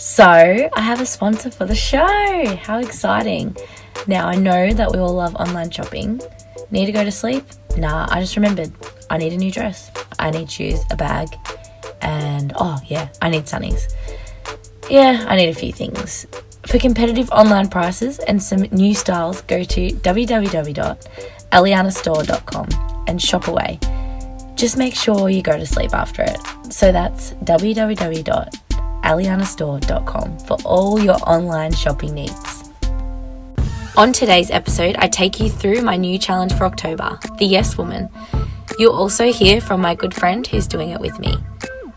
So, I have a sponsor for the show. How exciting. Now, I know that we all love online shopping. Need to go to sleep? Nah, I just remembered. I need a new dress. I need shoes, a bag, and I need sunnies. Yeah, I need a few things. For competitive online prices and some new styles, go to www.alianastore.com and shop away. Just make sure you go to sleep after it. So that's www.alianastore.com for all your online shopping needs. On today's episode, I take you through my new challenge for October, the Yes Woman. You'll also hear from my good friend who's doing it with me.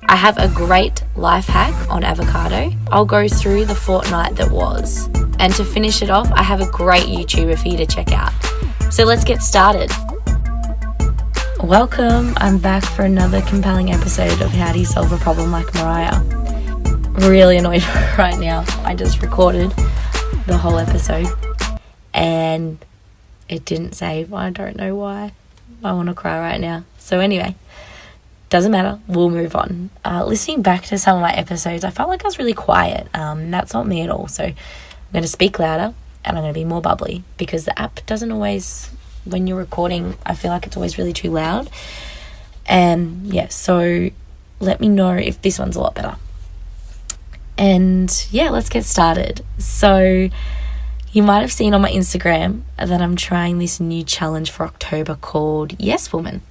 I have a great life hack on avocado. I'll go through the fortnight that was. And to finish it off, I have a great YouTuber for you to check out. So let's get started. Welcome, I'm back for another compelling episode of How Do You Solve a Problem Like Mariah. Really annoyed right now. I just recorded the whole episode and it didn't save. I don't know why. I want to cry right now. So anyway, doesn't matter. We'll move on. Listening back to some of my episodes, I felt like I was really quiet. That's not me at all. So I'm going to speak louder and I'm going to be more bubbly because the app doesn't always, when you're recording, I feel like it's always really too loud. And so let me know if this one's a lot better. And let's get started. So you might have seen on my Instagram that I'm trying this new challenge for October called Yes Woman,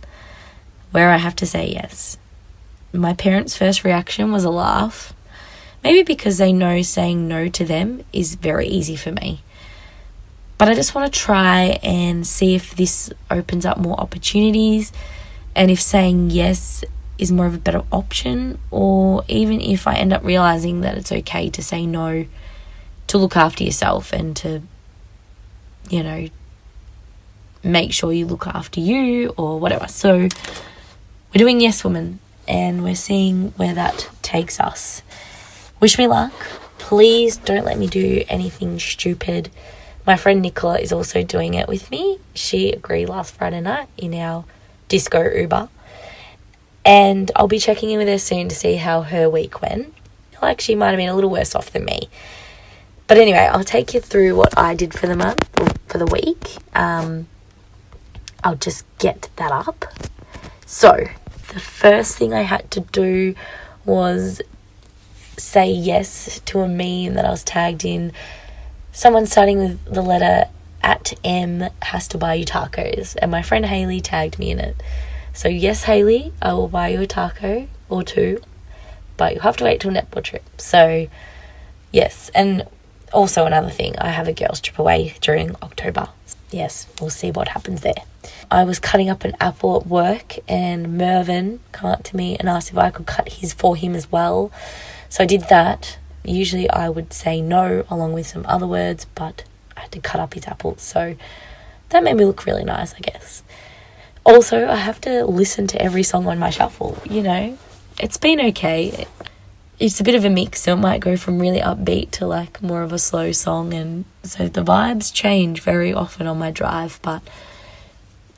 where I have to say yes. My parents' first reaction was a laugh, maybe because they know saying no to them is very easy for me. But I just want to try and see if this opens up more opportunities and if saying yes is more of a better option, or even if I end up realizing that it's okay to say no to look after yourself and to, make sure you look after you or whatever. So we're doing Yes Woman and we're seeing where that takes us. Wish me luck. Please don't let me do anything stupid. My friend Nicola is also doing it with me. She agreed last Friday night in our disco Uber. And I'll be checking in with her soon to see how her week went. Like, she might have been a little worse off than me. But anyway, I'll take you through what I did for the month, or for the week. I'll just get that up. So, the first thing I had to do was say yes to a meme that I was tagged in. Someone starting with the letter @M has to buy you tacos. And my friend Hayley tagged me in it. So yes, Hayley, I will buy you a taco or two, but you'll have to wait till netball trip. So yes, and also another thing, I have a girls trip away during October. Yes, we'll see what happens there. I was cutting up an apple at work and Mervyn came up to me and asked if I could cut his for him as well. So I did that. Usually I would say no along with some other words, but I had to cut up his apple. So that made me look really nice, I guess. Also, I have to listen to every song on my shuffle, It's been okay. It's a bit of a mix, so it might go from really upbeat to like more of a slow song, and so the vibes change very often on my drive, but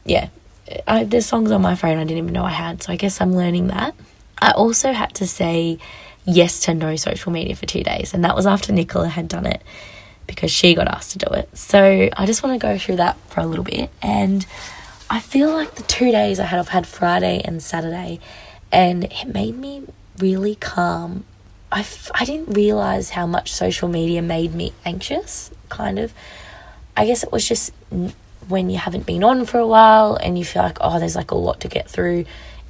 there's songs on my phone I didn't even know I had, so I guess I'm learning that. I also had to say yes to no social media for 2 days, and that was after Nicola had done it because she got asked to do it. So I just want to go through that for a little bit, and I feel like the 2 days I've had Friday and Saturday, and it made me really calm. I didn't realise how much social media made me anxious, kind of. I guess it was just when you haven't been on for a while and you feel like, there's like a lot to get through,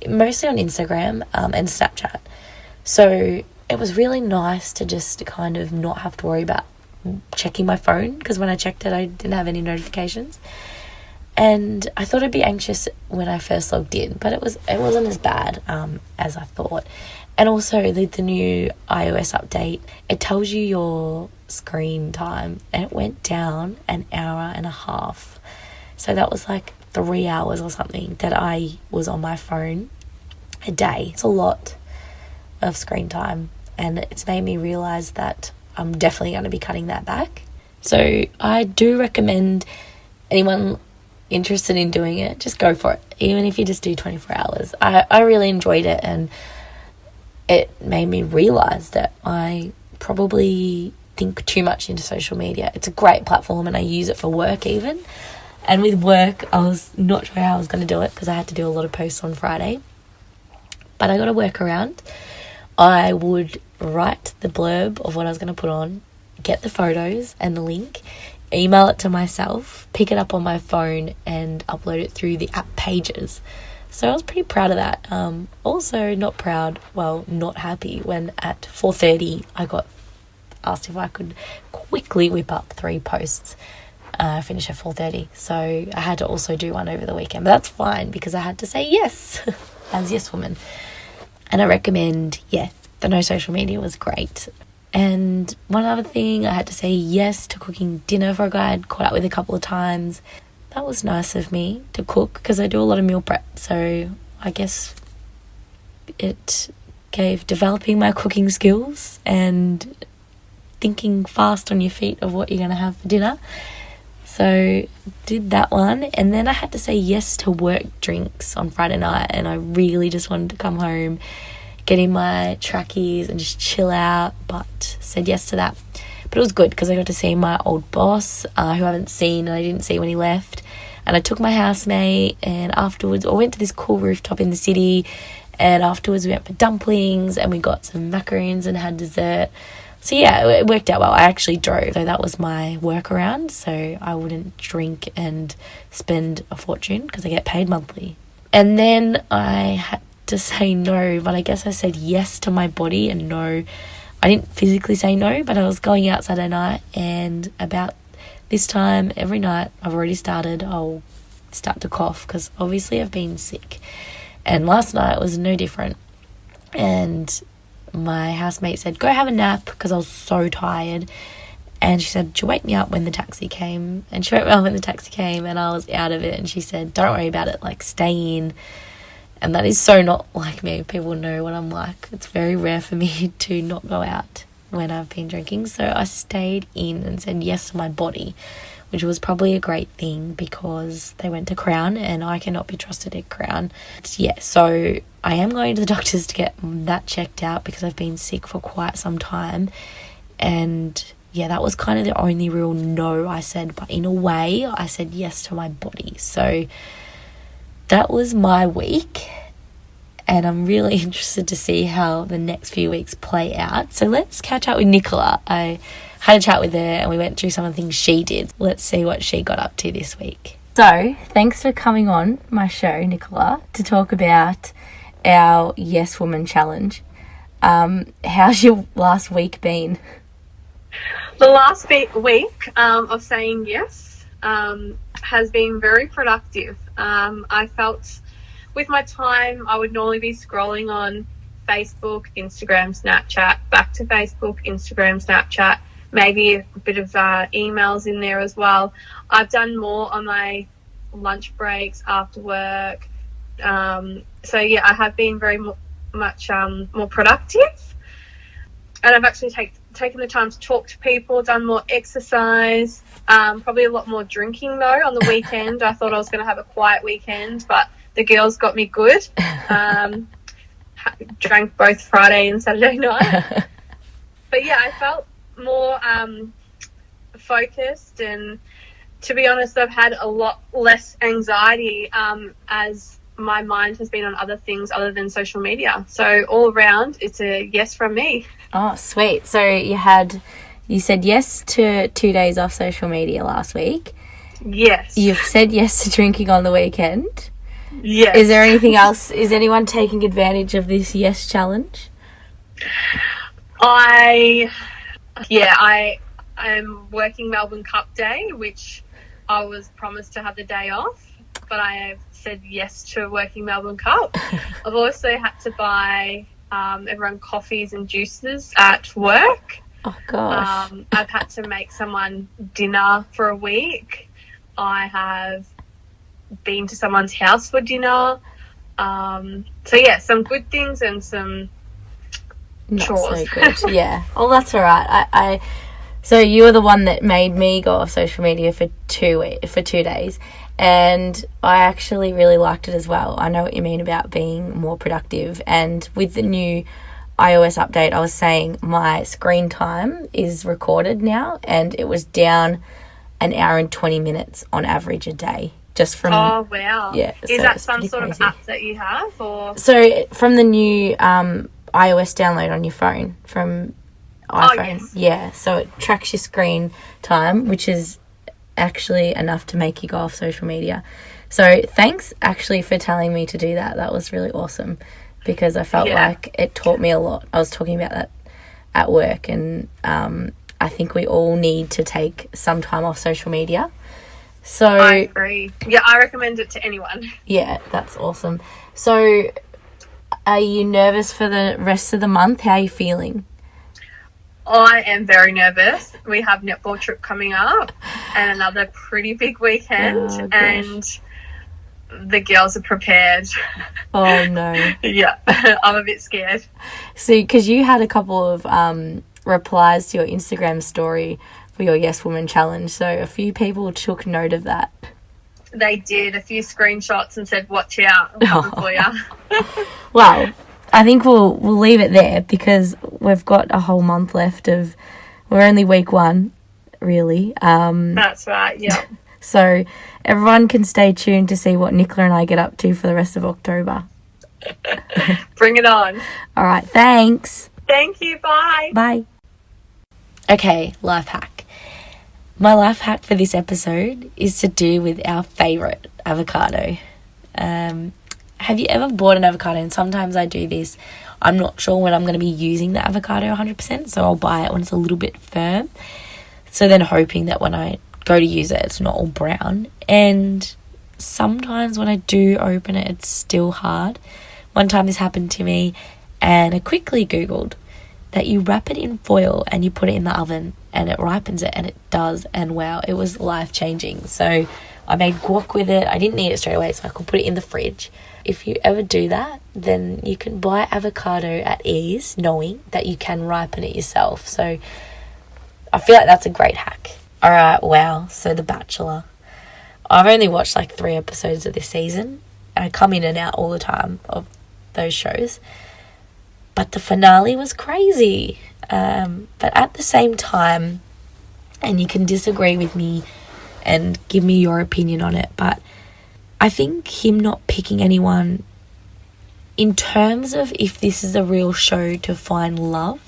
mostly on Instagram and Snapchat. So it was really nice to just kind of not have to worry about checking my phone, because when I checked it, I didn't have any notifications. And I thought I'd be anxious when I first logged in, but it wasn't as bad as I thought. And also the new iOS update, it tells you your screen time, and it went down an hour and a half. So that was like 3 hours or something that I was on my phone a day. It's a lot of screen time, and it's made me realise that I'm definitely going to be cutting that back. So I do recommend anyone interested in doing it, just go for it, even if you just do 24 hours. I really enjoyed it, and it made me realise that I probably think too much into social media. It's a great platform and I use it for work even. And with work, I was not sure how I was going to do it because I had to do a lot of posts on Friday. But I got a workaround. I would write the blurb of what I was going to put on, get the photos and the link, email it to myself, pick it up on my phone and upload it through the app Pages. So I was pretty proud of that. Also not happy when at 4:30 I got asked if I could quickly whip up 3 posts. Finish at 4:30. So I had to also do one over the weekend. But that's fine because I had to say yes as Yes Woman. And I recommend, the no social media was great. And one other thing, I had to say yes to cooking dinner for a guy I'd caught up with a couple of times. That was nice of me to cook because I do a lot of meal prep. So I guess it gave developing my cooking skills and thinking fast on your feet of what you're going to have for dinner. So did that one. And then I had to say yes to work drinks on Friday night. And I really just wanted to come home, get in my trackies and just chill out. But said yes to that. But it was good because I got to see my old boss, who I haven't seen and I didn't see when he left. And I took my housemate and afterwards I went to this cool rooftop in the city. And afterwards we went for dumplings and we got some macaroons and had dessert. So yeah, it worked out well. I actually drove, so that was my workaround. So I wouldn't drink and spend a fortune because I get paid monthly. And then I had to say no, but I guess I said yes to my body and no. I didn't physically say no, but I was going out Saturday night and about this time every night I'll start to cough because obviously I've been sick. And last night was no different. And my housemate said, go have a nap because I was so tired. And she said, she'll wake me up when the taxi came. And she woke me up when the taxi came and I was out of it. And she said, don't worry about it, like stay in. And that is so not like me. People know what I'm like. It's very rare for me to not go out when I've been drinking. So I stayed in and said yes to my body, which was probably a great thing because they went to Crown and I cannot be trusted at Crown. So I am going to the doctors to get that checked out because I've been sick for quite some time. And that was kind of the only real no I said. But in a way, I said yes to my body. So that was my week. And I'm really interested to see how the next few weeks play out. So let's catch up with Nicola. I had a chat with her and we went through some of the things she did. Let's see what she got up to this week. So thanks for coming on my show, Nicola, to talk about our Yes Woman Challenge. How's your last week been? The last week of saying yes has been very productive. I felt with my time I would normally be scrolling on Facebook, Instagram, Snapchat, back to Facebook, Instagram, Snapchat, maybe a bit of emails in there as well. I've done more on my lunch breaks after work. So I have been very much more productive. And I've actually taken the time to talk to people, done more exercise, probably a lot more drinking though on the weekend. I thought I was going to have a quiet weekend, but the girls got me good. Drank both Friday and Saturday night. But I felt more focused, and to be honest, I've had a lot less anxiety as my mind has been on other things other than social media. So all around, it's a yes from me. Oh, sweet. So you said yes to 2 days off social media last week. Yes. You've said yes to drinking on the weekend. Yes. Is there anything else? Is anyone taking advantage of this yes challenge? I am working Melbourne Cup Day, which I was promised to have the day off, but I have said yes to working Melbourne Cup. I've also had to buy everyone coffees and juices at work. Oh gosh. I've had to make someone dinner for a week. I have been to someone's house for dinner. Some good things and some not chores. So good. Yeah. Well, that's all right. So you were the one that made me go off social media for 2 days, and I actually really liked it as well. I know what you mean about being more productive, and with the new iOS update, I was saying my screen time is recorded now, and it was down an hour and 20 minutes on average a day. Just from... Oh, wow. Yeah. Is so that some sort crazy. of app that you have? Or So from the new iOS download on your phone from iPhone. yes. Yeah, so it tracks your screen time, which is actually enough to make you go off social media. So thanks actually for telling me to do that. That was really awesome, because I felt like it taught me a lot. I was talking about that at work, and I think we all need to take some time off social media. So I agree. Yeah, I recommend it to anyone. Yeah, that's awesome. So are you nervous for the rest of the month? How are you feeling? I am very nervous. We have netball trip coming up and another pretty big weekend, and the girls are prepared. Oh, no. Yeah, I'm a bit scared. See, because you had a couple of replies to your Instagram story for your Yes Woman challenge, so a few people took note of that. They did a few screenshots and said, "Watch out, I'm coming for you." Well, I think we'll leave it there, because we've got a whole month left of... We're only week 1, really. That's right, yeah. So everyone can stay tuned to see what Nicola and I get up to for the rest of October. Bring it on. All right, thanks. Thank you, bye. Bye. Okay, life hack. My life hack for this episode is to do with our favourite avocado. Have you ever bought an avocado? And sometimes I do this. I'm not sure when I'm going to be using the avocado 100%, so I'll buy it when it's a little bit firm. So then hoping that when I go to use it, it's not all brown. And sometimes when I do open it, it's still hard. One time this happened to me, and I quickly Googled that you wrap it in foil and you put it in the oven and it ripens it, and it does, and wow, it was life-changing. So I made guac with it. I didn't eat it straight away, so I could put it in the fridge. If you ever do that, then you can buy avocado at ease, knowing that you can ripen it yourself. So I feel like that's a great hack. All right, wow, so The Bachelor. I've only watched like 3 episodes of this season. I come in and out all the time of those shows. But the finale was crazy. But at the same time, and you can disagree with me and give me your opinion on it, but I think him not picking anyone, in terms of if this is a real show to find love,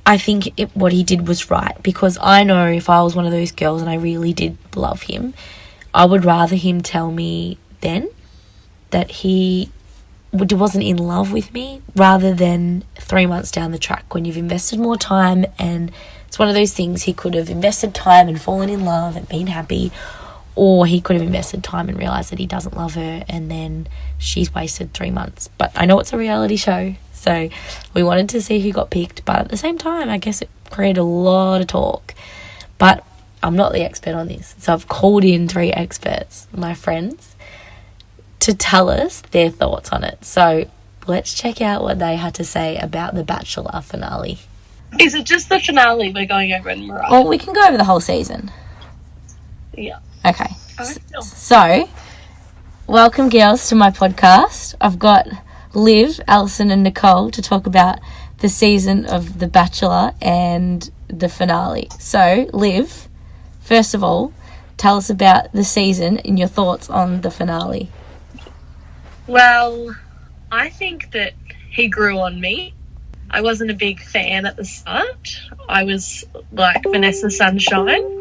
I think what he did was right, because I know if I was one of those girls and I really did love him, I would rather him tell me then that he wasn't in love with me, rather than 3 months down the track when you've invested more time. And it's one of those things, he could have invested time and fallen in love and been happy, or he could have invested time and realised that he doesn't love her, and then she's wasted 3 months. But I know it's a reality show, so we wanted to see who got picked, but at the same time, I guess it created a lot of talk. But I'm not the expert on this, so I've called in 3 experts, my friends, to tell us their thoughts on it. So let's check out what they had to say about the Bachelor finale. Is it just the finale we're going over in Mariah? Well, we can go over the whole season. Yeah. Okay. Alright, sure. So, welcome, girls, to my podcast. I've got Liv, Alison and Nicole to talk about the season of The Bachelor and the finale. So, Liv, first of all, tell us about the season and your thoughts on the finale. Well, I think that he grew on me. I wasn't a big fan at the start. I was like Vanessa Sunshine.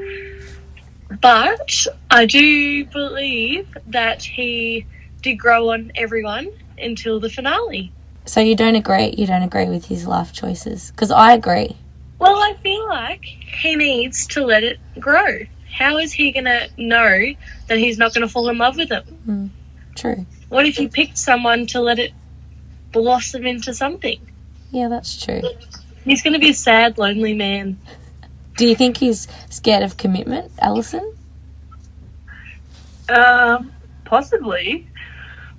But I do believe that he did grow on everyone until the finale. So you don't agree? You don't agree with his life choices? Because I agree. Well, I feel like he needs to let it grow. How is he going to know that he's not going to fall in love with him? True. What if you picked someone to let it blossom into something? Yeah, that's true. He's going to be a sad, lonely man. Do you think he's scared of commitment, Alison? Possibly,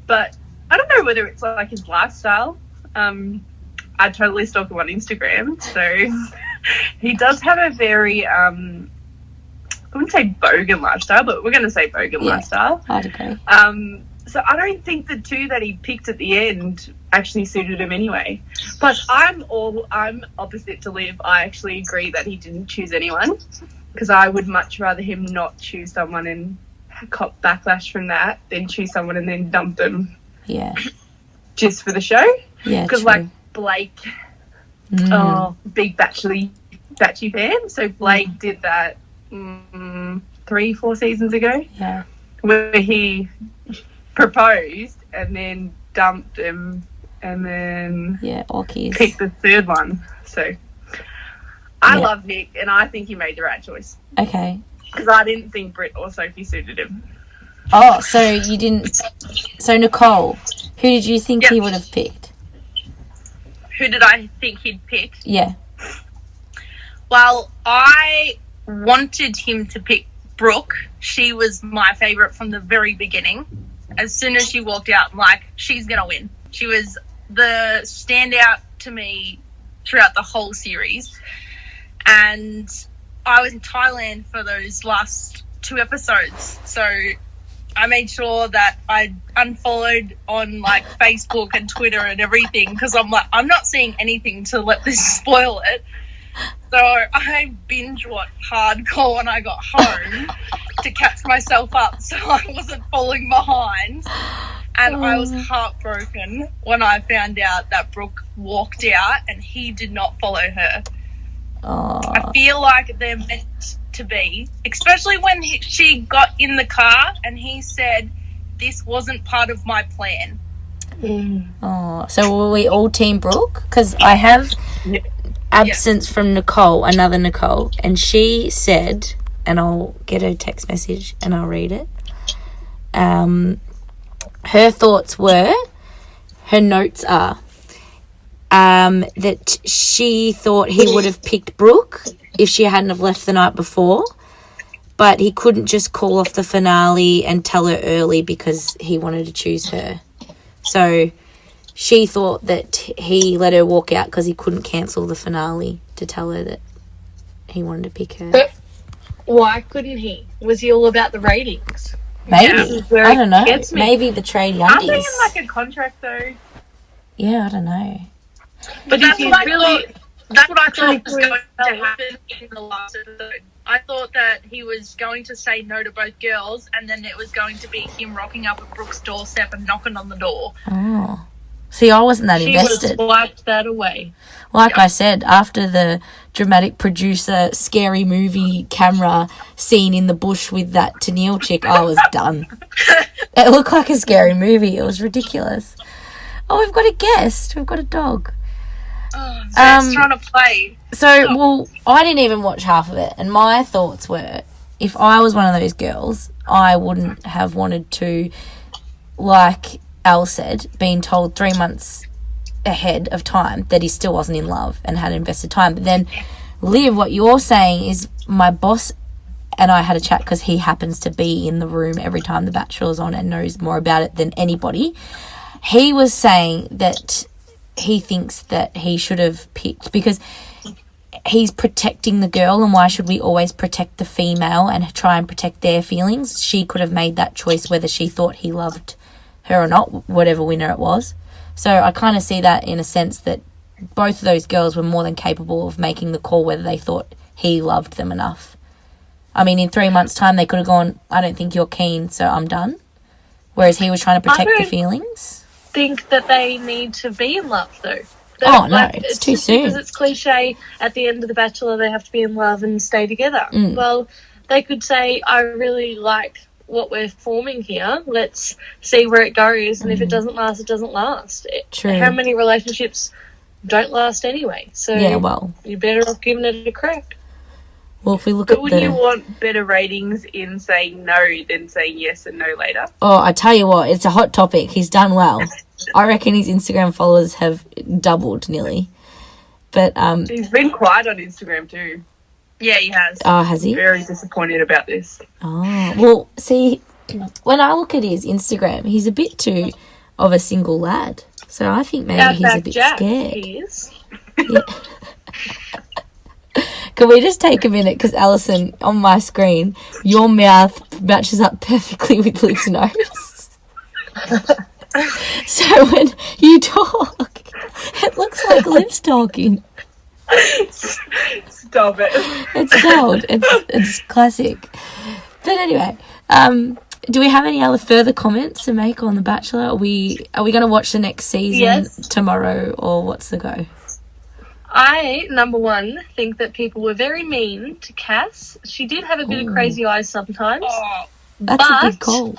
but I don't know whether it's like his lifestyle. I totally stalk him on Instagram, so he does have a very I wouldn't say bogan lifestyle, but we're going to say bogan lifestyle. I'd agree. So I don't think the two that he picked at the end actually suited him anyway. But I'm opposite to Liv. I actually agree that he didn't choose anyone, because I would much rather him not choose someone and cop backlash from that than choose someone and then dump them. Yeah. Just for the show. Yeah. Because like Blake, big Batchy fan. So Blake did that 3-4 seasons ago. Yeah. Where he proposed and then dumped him and then picked the third one. So I love Nick, and I think he made the right choice. Okay. Because I didn't think Britt or Sophie suited him. Oh, so you didn't... So, Nicole, who did you think he would have picked? Who did I think he'd pick? Yeah. Well, I wanted him to pick Brooke. She was my favourite from the very beginning. As soon as she walked out, I'm like, she's going to win. She was the standout to me throughout the whole series. And I was in Thailand for those last 2 episodes. So I made sure that I unfollowed on like Facebook and Twitter and everything, because I'm like, I'm not seeing anything to let this spoil it. So I binge watched hardcore when I got home to catch myself up so I wasn't falling behind. And I was heartbroken when I found out that Brooke walked out and he did not follow her. I feel like they're meant to be, especially when she got in the car and he said, this wasn't part of my plan. Oh, so were we all Team Brooke? Because I have absence from Nicole, another Nicole, and she said, and I'll get her text message and I'll read it. Her thoughts were, her notes are, that she thought he would have picked Brooke if she hadn't have left the night before, but he couldn't just call off the finale and tell her early because he wanted to choose her. So she thought that he let her walk out because he couldn't cancel the finale to tell her that he wanted to pick her. But why couldn't he? Was he all about the ratings? Maybe. I don't know. Maybe the trade undies. I'm thinking like a contract though. Yeah, I don't know. But that's what I thought was going to happen in the last episode. I thought that he was going to say no to both girls, and then it was going to be him rocking up at Brooke's doorstep and knocking on the door. Oh. See, I wasn't that invested. She would have wiped that away. Like I said, after the dramatic producer, scary movie camera scene in the bush with that Tennille chick, I was done. It looked like a scary movie. It was ridiculous. Oh, we've got a guest. We've got a dog. Oh, Zach's trying to play. So, well, I didn't even watch half of it, and my thoughts were, if I was one of those girls, I wouldn't have wanted to, like Al said, been told 3 months ahead of time that he still wasn't in love and had invested time. But then, Liv, what you're saying is my boss and I had a chat because he happens to be in the room every time The Bachelor's on and knows more about it than anybody. He was saying that he thinks that he should have picked, because he's protecting the girl, and why should we always protect the female and try and protect their feelings? She could have made that choice whether she thought he loved her or not, whatever winner it was. So I kind of see that in a sense that both of those girls were more than capable of making the call whether they thought he loved them enough. I mean, in 3 months' time, they could have gone, I don't think you're keen, so I'm done. Whereas he was trying to protect the feelings. Think that they need to be in love, though. Oh, no, it's too soon. Because it's cliche, at the end of The Bachelor, they have to be in love and stay together. Well, they could say, I really like what we're forming here. Let's see where it goes. And if it doesn't last, it doesn't last. True. How many relationships don't last anyway? So yeah, well, you're better off giving it a crack. Well, if we look but at would you want better ratings in saying no than saying yes and no later? Oh, I tell you what, it's a hot topic. He's done well. I reckon his Instagram followers have doubled nearly. But he's been quiet on Instagram too. Yeah, he has. Oh, has he? Very disappointed about this. Oh, well, see, when I look at his Instagram, he's a bit too of a single lad. So I think maybe he's a bit scared. He is. Yeah. Can we just take a minute, because Alison, on my screen, your mouth matches up perfectly with Liv's nose. So when you talk, it looks like Liv's talking. Stop it. It's gold. It's classic. But anyway, do we have any other further comments to make on The Bachelor? Are we going to watch the next season tomorrow, or what's the go? I, number one, think that people were very mean to Cass. She did have a bit of crazy eyes sometimes. Oh, That's a big call.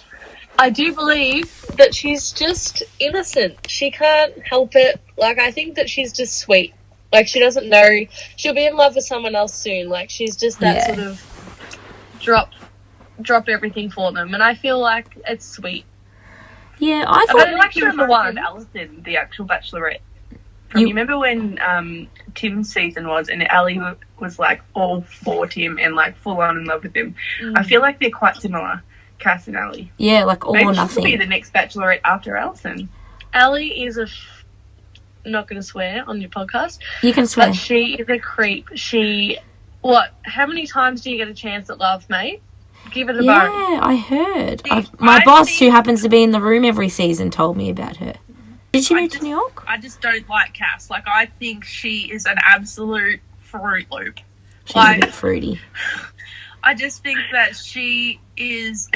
I do believe that she's just innocent. She can't help it. Like, I think that she's just sweet. Like, she doesn't know. She'll be in love with someone else soon. Like, she's just that sort of drop everything for them. And I feel like it's sweet. Yeah, I but thought... it actually reminded Alison, the actual Bachelorette. You remember when Tim's season was, and Ali was, like, all for Tim and, like, full on in love with him? I feel like they're quite similar. Cass and Ali. Yeah, like all Maybe or nothing. She could be the next Bachelorette after Alison. Ali is not going to swear on your podcast. You can swear. But she is a creep. How many times do you get a chance at love, mate? Give it a bone. Yeah, I heard. My boss, who happens to be in the room every season, told me about her. Did she move to New York? I just don't like Cass. Like, I think she is an absolute Fruit Loop. She's a bit fruity. I just think that she is...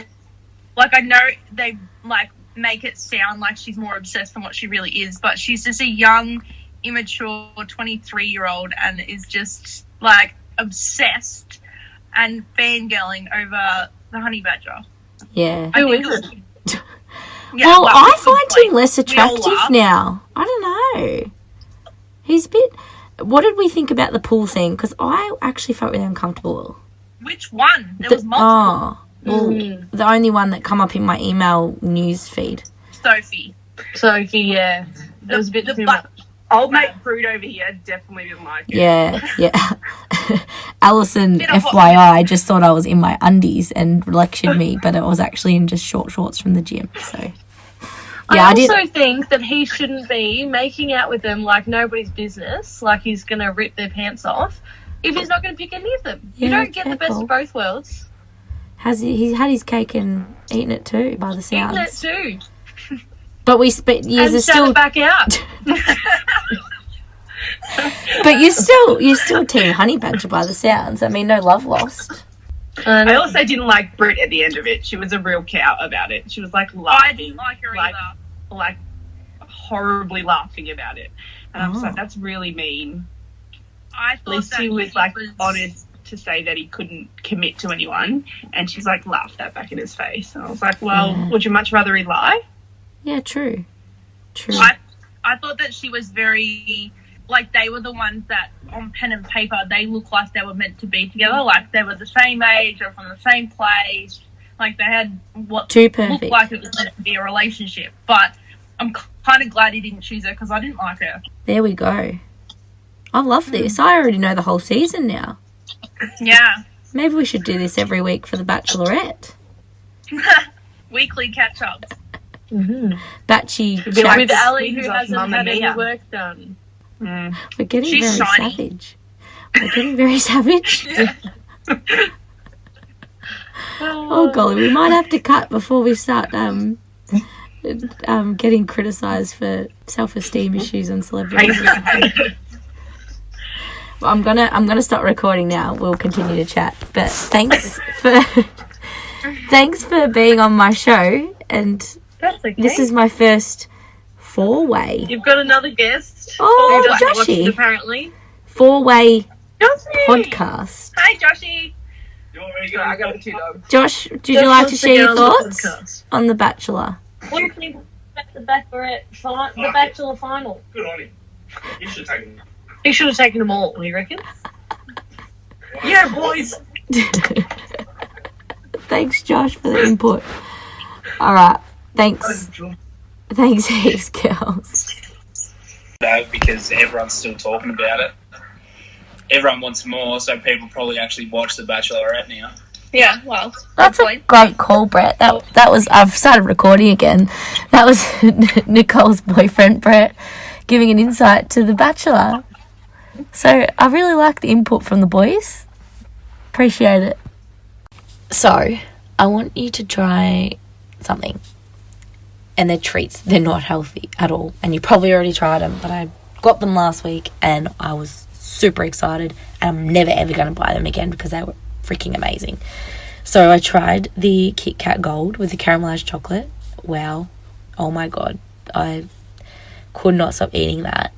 Like, I know they, like, make it sound like she's more obsessed than what she really is, but she's just a young, immature 23-year-old and is just, like, obsessed and fangirling over the honey badger. Yeah. Who is it? Yeah, well, I like, find him less attractive now. I don't know. He's a bit... What did we think about the pool thing? Because I actually felt really uncomfortable. Which one? There was multiple. Well, the only one that come up in my email news feed. Sophie, yeah. It was a bit too much. Old mate Prude over here definitely didn't like it. Yeah. Alison, FYI, just thought I was in my undies and lectured me, but it was actually in just short shorts from the gym. So, yeah, I also think that he shouldn't be making out with them like nobody's business, like he's going to rip their pants off, if he's not going to pick any of them. You don't get the best of both worlds. He's had his cake and eaten it too, by the sounds. Eaten it too. But years are still it back out. But you're still Team Honey Badger by the sounds. I mean, no love lost. I also didn't like Brit at the end of it. She was a real cow about it. She was like laughing. I didn't like her either. Like horribly laughing about it. And I was like, that's really mean. I thought that she was like honoured to say that he couldn't commit to anyone, and she's like laughed that back in his face. And I was like, well, would you much rather he lie? Yeah, true. I thought that she was very, like, they were the ones that on pen and paper they looked like they were meant to be together, like they were the same age or from the same place, like they had what looked like it was meant to be a relationship. But I'm kind of glad he didn't choose her because I didn't like her. There we go. I love this. I already know the whole season now. Yeah. Maybe we should do this every week for the Bachelorette. Weekly catch-ups. Batchy with chats. Ali, who hasn't had any work done. We're getting very shiny. savage. We're getting very savage. Oh golly, we might have to cut before we start getting criticised for self-esteem issues on celebrities. Well, I'm gonna stop recording now. We'll continue to chat. But thanks for being on my show, and That's okay. this is my first 4-way. You've got another guest. Oh, who doesn't watch Joshy. it, apparently. 4-way Joshy. podcast. Hi, Joshy. I got a 2 dogs. Josh, would you like to share your thoughts on The Bachelor? What do you think about the Bachelor final? Good on him. He should take him. He should have taken them all, you reckon? Yeah, boys. Thanks, Josh, for the input. All right. Thanks heaps, girls. Because everyone's still talking about it. Everyone wants more, so people probably actually watch The Bachelorette now. Yeah, well, That's a great call, Brett. That was. I've started recording again. That was Nicole's boyfriend, Brett, giving an insight to The Bachelor. So I really like the input from the boys. Appreciate it. So I want you to try something. and they're treats. They're not healthy at all. And you probably already tried them, but I got them last week and I was super excited, and I'm never ever going to buy them again because they were freaking amazing. So I tried the Kit Kat Gold with the caramelized chocolate. Wow. Oh my God. I could not stop eating that.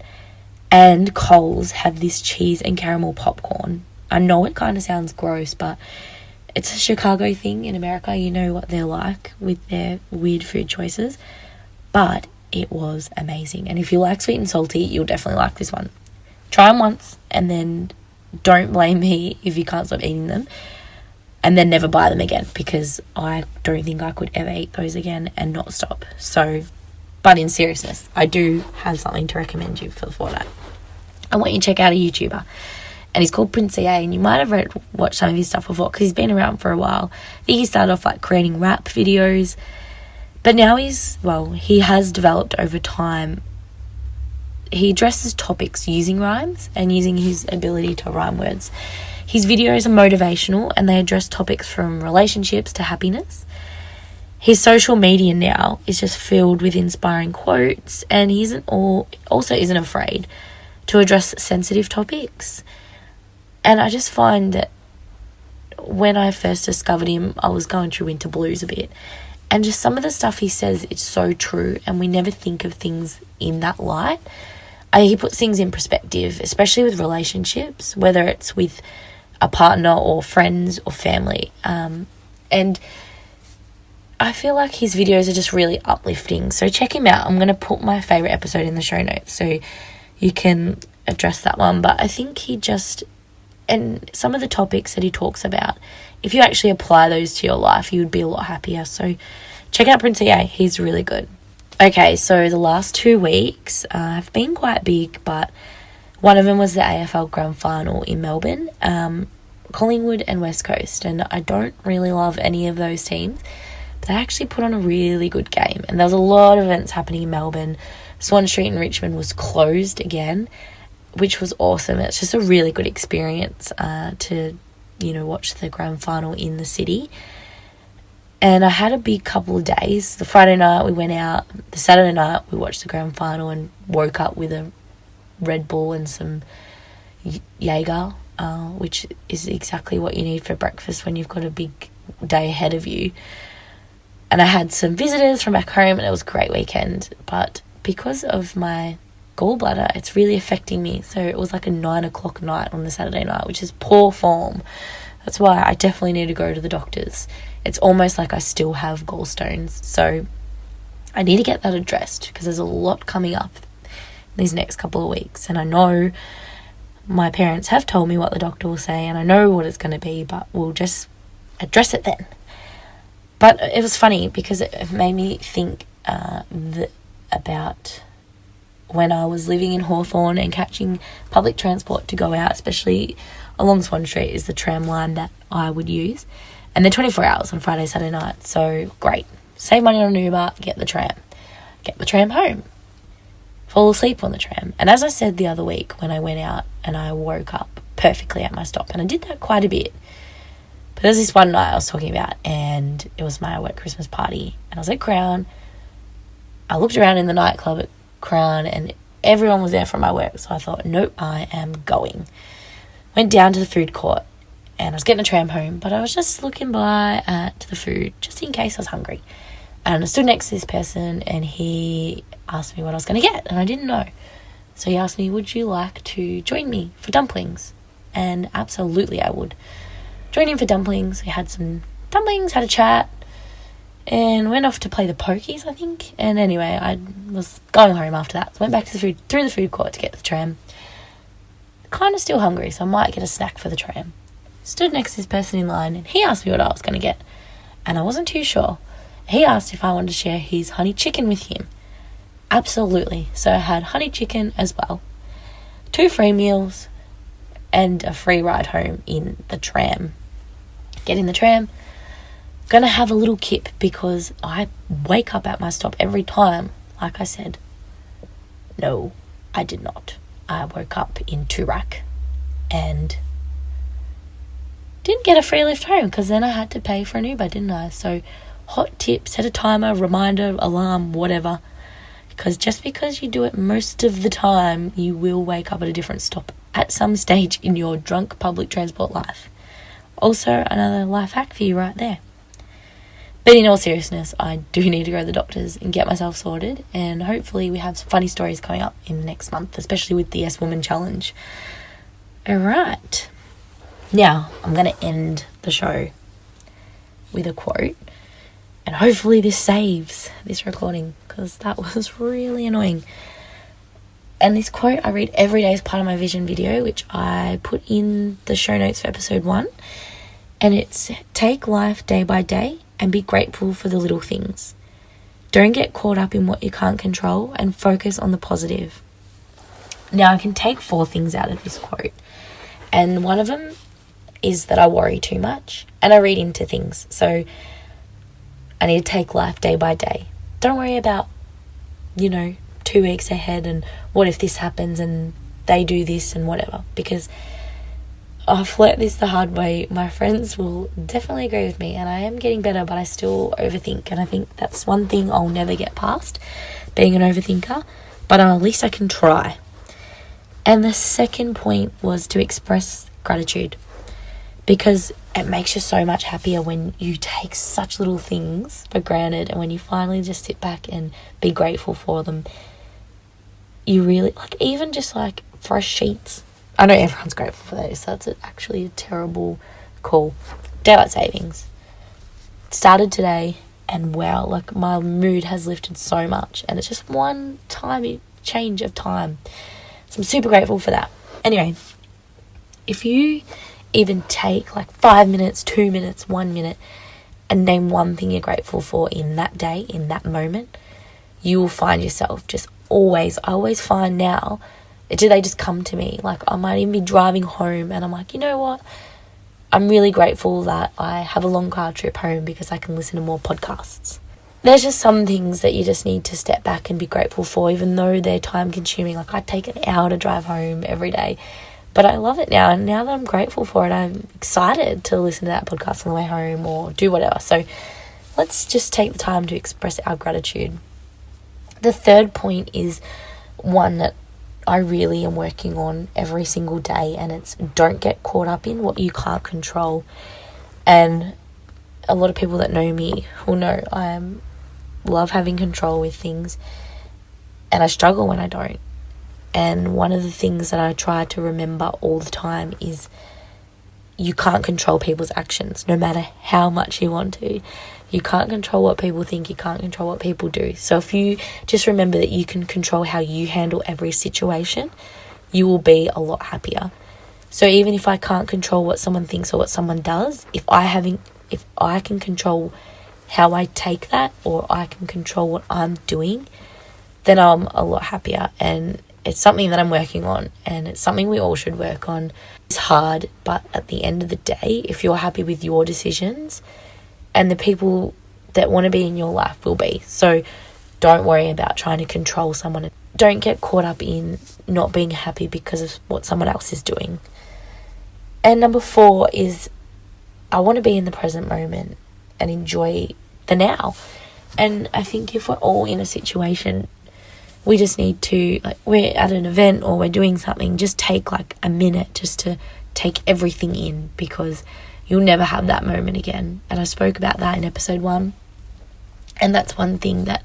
And Coles have this cheese and caramel popcorn. I know it kind of sounds gross, but it's a Chicago thing in America. You know what they're like with their weird food choices. But it was amazing. And if you like sweet and salty, you'll definitely like this one. Try them once and then don't blame me if you can't stop eating them. And then never buy them again, because I don't think I could ever eat those again and not stop. So, but in seriousness, I do have something to recommend you for the fortnight. I want you to check out a YouTuber, and he's called Prince EA, and you might have watched some of his stuff before because he's been around for a while. I think he started off like creating rap videos, but now he has developed over time. He addresses topics using rhymes and using his ability to rhyme words. His videos are motivational and they address topics from relationships to happiness. His social media now is just filled with inspiring quotes, and he also isn't afraid to address sensitive topics. And I just find that when I first discovered him, I was going through winter blues a bit. And just some of the stuff he says, it's so true, and we never think of things in that light. He puts things in perspective, especially with relationships, whether it's with a partner or friends or family. And I feel like his videos are just really uplifting. So check him out. I'm going to put my favourite episode in the show notes so you can address that one. But I think and some of the topics that he talks about, if you actually apply those to your life, you would be a lot happier. So check out Prince EA. He's really good. Okay, so the last 2 weeks have been quite big, but one of them was the AFL Grand Final in Melbourne, Collingwood and West Coast. And I don't really love any of those teams, but they actually put on a really good game. And there was a lot of events happening in Melbourne. Swan Street in Richmond was closed again, which was awesome. It's just a really good experience to, watch the Grand Final in the city. And I had a big couple of days. The Friday night we went out. The Saturday night we watched the Grand Final and woke up with a Red Bull and some Jaeger, which is exactly what you need for breakfast when you've got a big day ahead of you. And I had some visitors from back home, and it was a great weekend. But because of my gallbladder, it's really affecting me. So it was like a 9 o'clock night on the Saturday night, which is poor form. That's why I definitely need to go to the doctors. It's almost like I still have gallstones. So I need to get that addressed because there's a lot coming up these next couple of weeks. And I know my parents have told me what the doctor will say, and I know what it's going to be, but we'll just address it then. But it was funny because it made me think about when I was living in Hawthorn and catching public transport to go out, especially along Swan Street is the tram line that I would use. And they're 24 hours on Friday, Saturday night. So great. Save money on an Uber, get the tram. Get the tram home. Fall asleep on the tram. And as I said the other week when I went out and I woke up perfectly at my stop, and I did that quite a bit. But there's this one night I was talking about, and it was my work Christmas party. And I was at Crown. I looked around in the nightclub at Crown and everyone was there from my work. So I thought, nope, I am going. Went down to the food court and I was getting a tram home, but I was just looking by at the food just in case I was hungry. And I stood next to this person and he asked me what I was going to get, and I didn't know. So he asked me, would you like to join me for dumplings? And absolutely I would. Joined him for dumplings. We had some dumplings, had a chat, and went off to play the pokies, I think. And anyway, I was going home after that. So went back to through the food court to get the tram. Kind of still hungry, so I might get a snack for the tram. Stood next to this person in line, and he asked me what I was going to get. And I wasn't too sure. He asked if I wanted to share his honey chicken with him. Absolutely. So I had honey chicken as well. 2 free meals and a free ride home in the tram. Get in the tram. Gonna have a little kip because I wake up at my stop every time. Like I said, no, I did not. I woke up in Toorak and didn't get a free lift home because then I had to pay for an Uber, didn't I? So hot tip, set a timer, reminder, alarm, whatever. Because just because you do it most of the time, you will wake up at a different stop at some stage in your drunk public transport life. Also, another life hack for you right there. But in all seriousness, I do need to go to the doctors and get myself sorted. And hopefully we have some funny stories coming up in the next month, especially with the Yes Woman Challenge. Alright. Now, I'm going to end the show with a quote. And hopefully this saves this recording, because that was really annoying. And this quote I read every day as part of my vision video, which I put in the show notes for episode 1. And it's, take life day by day and be grateful for the little things. Don't get caught up in what you can't control and focus on the positive. Now, I can take 4 things out of this quote. And one of them is that I worry too much and I read into things. So I need to take life day by day. Don't worry about, 2 weeks ahead and what if this happens and they do this and whatever. Because I've learnt this the hard way. My friends will definitely agree with me, and I am getting better, but I still overthink. And I think that's one thing I'll never get past, being an overthinker. But at least I can try. And the second point was to express gratitude. Because it makes you so much happier when you take such little things for granted, and when you finally just sit back and be grateful for them. You really, even just fresh sheets. I know everyone's grateful for those, so that's actually a terrible call. Daylight savings. It started today, and wow, my mood has lifted so much, and it's just one tiny change of time. So I'm super grateful for that. Anyway, if you even take 5 minutes, 2 minutes, 1 minute, and name one thing you're grateful for in that day, in that moment, you will find yourself just I always find now, they just come to me. I might even be driving home and I'm like, you know what? I'm really grateful that I have a long car trip home because I can listen to more podcasts. There's just some things that you just need to step back and be grateful for, even though they're time consuming. I take an hour to drive home every day. But I love it now, and now that I'm grateful for it, I'm excited to listen to that podcast on the way home or do whatever. So let's just take the time to express our gratitude. The third point is one that I really am working on every single day, and it's don't get caught up in what you can't control. And a lot of people that know me will know I love having control with things, and I struggle when I don't. And one of the things that I try to remember all the time is you can't control people's actions, no matter how much you want to. You can't control what people think. You can't control what people do. So if you just remember that you can control how you handle every situation, you will be a lot happier. So even if I can't control what someone thinks or what someone does, if I can control how I take that, or I can control what I'm doing, then I'm a lot happier. And it's something that I'm working on, and it's something we all should work on. It's hard, but at the end of the day, if you're happy with your decisions, and the people that want to be in your life will be. So don't worry about trying to control someone. Don't get caught up in not being happy because of what someone else is doing. And number 4 is I want to be in the present moment and enjoy the now. And I think if we're all in a situation, we just need to, we're at an event or we're doing something, just take a minute just to take everything in, because you'll never have that moment again. And I spoke about that in episode 1. And that's one thing that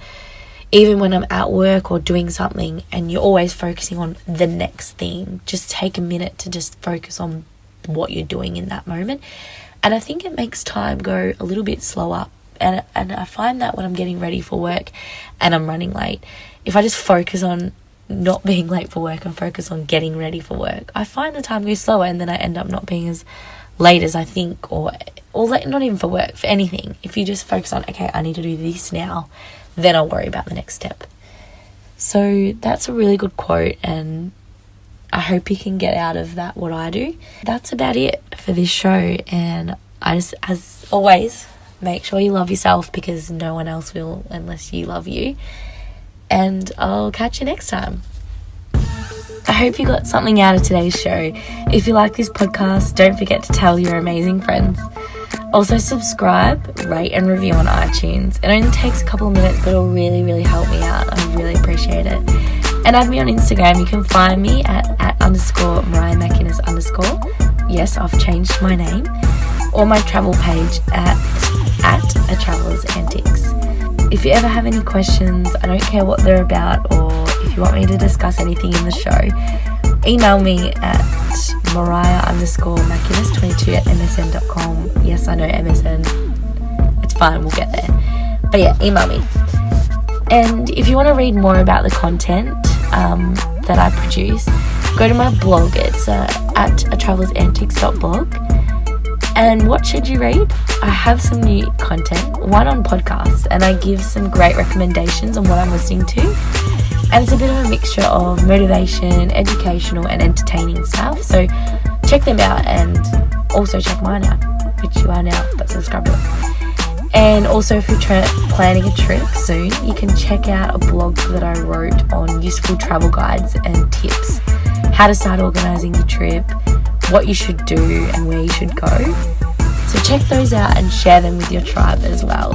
even when I'm at work or doing something and you're always focusing on the next thing, just take a minute to just focus on what you're doing in that moment. And I think it makes time go a little bit slower. And I find that when I'm getting ready for work and I'm running late, if I just focus on not being late for work and focus on getting ready for work, I find the time goes slower, and then I end up not being as late as I think, or late, not even for work, for anything. If you just focus on, okay, I need to do this now, then I'll worry about the next step. So that's a really good quote, and I hope you can get out of that what I do. That's about it for this show, and I just, as always, make sure you love yourself, because no one else will unless you love you. And I'll catch you next time. I hope you got something out of today's show. If you like this podcast, don't forget to tell your amazing friends. Also subscribe, rate and review on iTunes. It only takes a couple of minutes, but it'll really, really help me out. I really appreciate it. And add me on Instagram. You can find me at _ Mariah _. Yes, I've changed my name. Or my travel page at A Traveller's Antics. If you ever have any questions, I don't care what they're about, or if you want me to discuss anything in the show, email me at Mariah _ 22 at msn.com. Yes, I know MSN. It's fine, we'll get there. But yeah, email me. And if you want to read more about the content that I produce, go to my blog. It's at atravellersantics.blog. And what should you read? I have some new content, one on podcasts, and I give some great recommendations on what I'm listening to. And it's a bit of a mixture of motivation, educational and entertaining stuff. So check them out, and also check mine out, which you are now, but subscribe to it. And also if you're planning a trip soon, you can check out a blog that I wrote on useful travel guides and tips. How to start organising your trip, what you should do and where you should go. So check those out and share them with your tribe as well.